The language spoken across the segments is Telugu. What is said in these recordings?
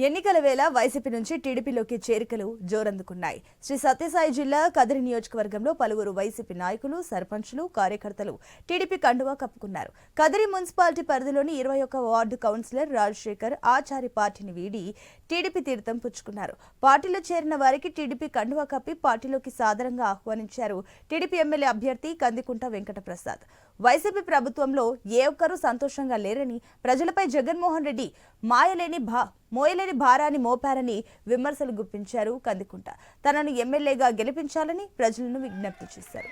ఎన్నికల వేళ వైసీపీ నుంచి టీడీపీలోకి చేరికలు జోరందుకున్నాయి. శ్రీ సత్యసాయి జిల్లా కదిరి నియోజకవర్గంలో పలువురు వైసీపీ నాయకులు, సర్పంచులు, కార్యకర్తలు టీడీపీ కండువా కప్పుకున్నారు. కదిరి మున్సిపాలిటీ పరిధిలోని 21వ వార్డు కౌన్సిలర్ రాజశేఖర్ ఆచారి పార్టీని వీడి టీడీపీ తీర్థం పుచ్చుకున్నారు. పార్టీలో చేరిన వారికి టీడీపీ కండువా కప్పి పార్టీలోకి సాదరంగా ఆహ్వానించారు టీడీపీ ఎమ్మెల్యే అభ్యర్థి కందికుంట వెంకటప్రసాద్. వైసీపీ ప్రభుత్వంలో ఏ ఒక్కరూ సంతోషంగా లేరని, ప్రజలపై జగన్మోహన్ రెడ్డి మోయలేని భారాన్ని మోపారని విమర్శలు గుప్పించారు కందికుంట. తనను ఎమ్మెల్యేగా గెలిపించాలని ప్రజలను విజ్ఞప్తి చేశారు.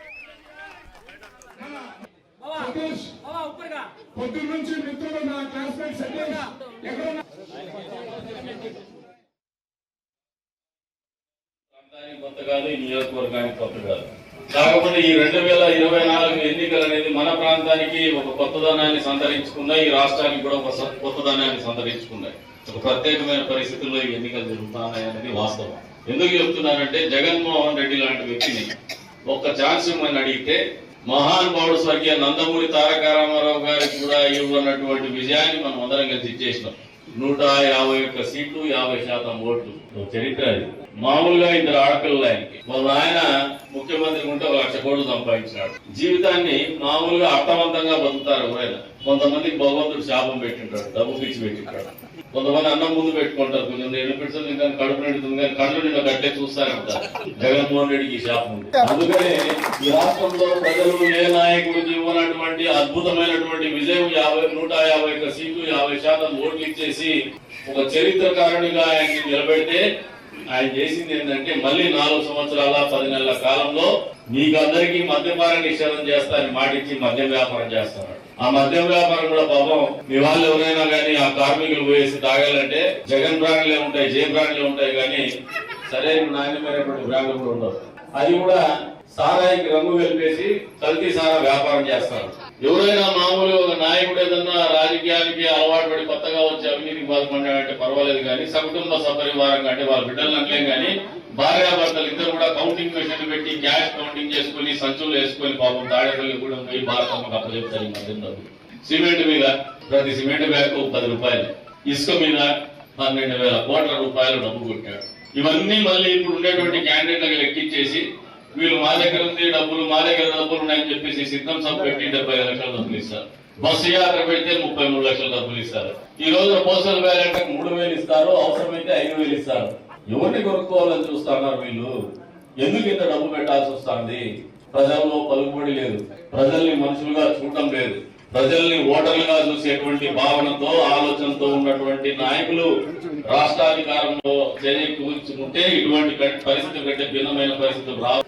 కాకపోతే ఈ 2024 ఎన్నికలు అనేది మన ప్రాంతానికి ఒక కొత్తదనాన్ని సంతరించుకున్నాయి, ఈ రాష్ట్రానికి కూడా ఒక కొత్తదనాన్ని సంతరించుకున్నాయి. ఒక ప్రత్యేకమైన పరిస్థితుల్లో ఈ ఎన్నికలు జరుగుతున్నాయి అనేది వాస్తవం. ఎందుకు చెప్తున్నానంటే, జగన్మోహన్ రెడ్డి లాంటి వ్యక్తిని ఒక్క ఛాన్స్ ఇవ్వమని అడిగితే మహానుభావుడు స్వర్గీయ నందమూరి తారక రామారావు గారికి కూడా ఇవ్వనటువంటి విజయాన్ని మనం అందరం కలిసి ఇచ్చేసినాం. 151 సీట్లు, 50% ఓట్లు. చరిత్ర అది. మామూలుగా 2 ఆడపిల్లలు ఆయనకి. వాళ్ళ ఆయన ముఖ్యమంత్రి ఉంటే 1 లక్ష కోట్లు సంపాదించినాడు. జీవితాన్ని మామూలుగా అర్థవంతంగా బతుకుతారు ఎవరైనా. కొంతమందికి భగవంతుడు శాపం పెట్టింటాడు, డబ్బు పిచ్చి పెట్టింటాడు. కొంతమంది అన్నం ముందు పెట్టుకుంటారు, కొంచెం ఎన్నిపిస్తుంది ఇంకా కడుపు నిండుతుంది, కానీ కళ్ళు నిండా కట్టే చూస్తారంటారు. జగన్మోహన్ రెడ్డికి శాపం ఉంది. అందుకనే ఈ రాష్ట్రంలో ప్రజలు ఏ నాయకుడికి ఇవ్వనటువంటి అద్భుతమైనటువంటి విజయం 151 సీట్లు, 50% ఓట్లు ఇచ్చేసి ఒక చరిత్రకారునిగా ఆయన్ని నిలబెడితే, ఆయన చేసింది ఏంటంటే మళ్ళీ 4 సంవత్సరాల 10 నెలల కాలంలో మీకు అందరికీ మద్యపాన నిషేధం చేస్తారని మాటిచ్చి మద్యం వ్యాపారం చేస్తున్నారు. ఆ మద్యం వ్యాపారం కూడా పాపం మీ వాళ్ళు ఎవరైనా కానీ ఆ కార్మికులు పోయేసి తాగాలంటే జగన్ బ్రాండ్లే ఉంటాయి, జే బ్రాండ్లే ఉంటాయి, కానీ సరైన నాణ్యమైనటువంటి బ్రాండ్లు కూడా ఉండవు. అది కూడా సారాయికి రంగు వెలిపేసి కల్తీ సారా వ్యాపారం చేస్తారు. ఎవరైనా మామూలు ఒక నాయకుడు ఏదన్నా రాజకీయానికి అలవాటు పడి కొత్తగా వచ్చి అవినీతికి పాల్పడ్డాడంటే పర్వాలేదు, కానీ సకుటుంబ సపరివారంగా అంటే వాళ్ళ బిడ్డలు అనలేం, కానీ భార్యాభర్తలు ఇద్దరు కూడా కౌంటింగ్ మెషిన్ పెట్టి క్యాష్ కౌంటింగ్ చేసుకుని సంచులు వేసుకుని పాపం తాడేపల్లి కూడా పోయి భారతమ్మకు అప్పచెప్తారు. ఈ మధ్య సిమెంట్ మీద ప్రతి సిమెంట్ బ్యాగ్ 10 రూపాయలు, ఇసుక మీద 12,000 కోట్ల రూపాయలు డబ్బు కొట్టాడు. ఇవన్నీ మళ్ళీ ఇప్పుడు ఉండేటువంటి క్యాండిడేట్లకు లెక్కించేసి వీళ్ళు మా దగ్గర ఉంది డబ్బులు, మా దగ్గర డబ్బులు ఉన్నాయని చెప్పేసి సిద్ధం సభ పెట్టి 75 లక్షల డబ్బులు ఇస్తారు. బస్సు యాత్ర పెడితే 33 లక్షల డబ్బులు ఇస్తారు. ఈ రోజు పోస్టల్ బ్యాలెట్ 3,000 ఇస్తారు, అవసరమైతే 5,000 ఇస్తారు. ఎవరిని కొనుక్కోవాలని చూస్తున్నారు వీళ్ళు? ఎందుకు ఇంత డబ్బు పెట్టాల్సి వస్తుంది? ప్రజల్లో పలుకుబడి లేదు, ప్రజల్ని మనుషులుగా చూడటం లేదు, ప్రజల్ని ఓటర్లుగా చూసేటువంటి భావనతో ఆలోచనతో ఉన్నటువంటి నాయకులు రాష్ట్రాధికారంలో చర్య కూర్చుకుంటే ఇటువంటి పరిస్థితి కంటే భిన్నమైన పరిస్థితులు రావు.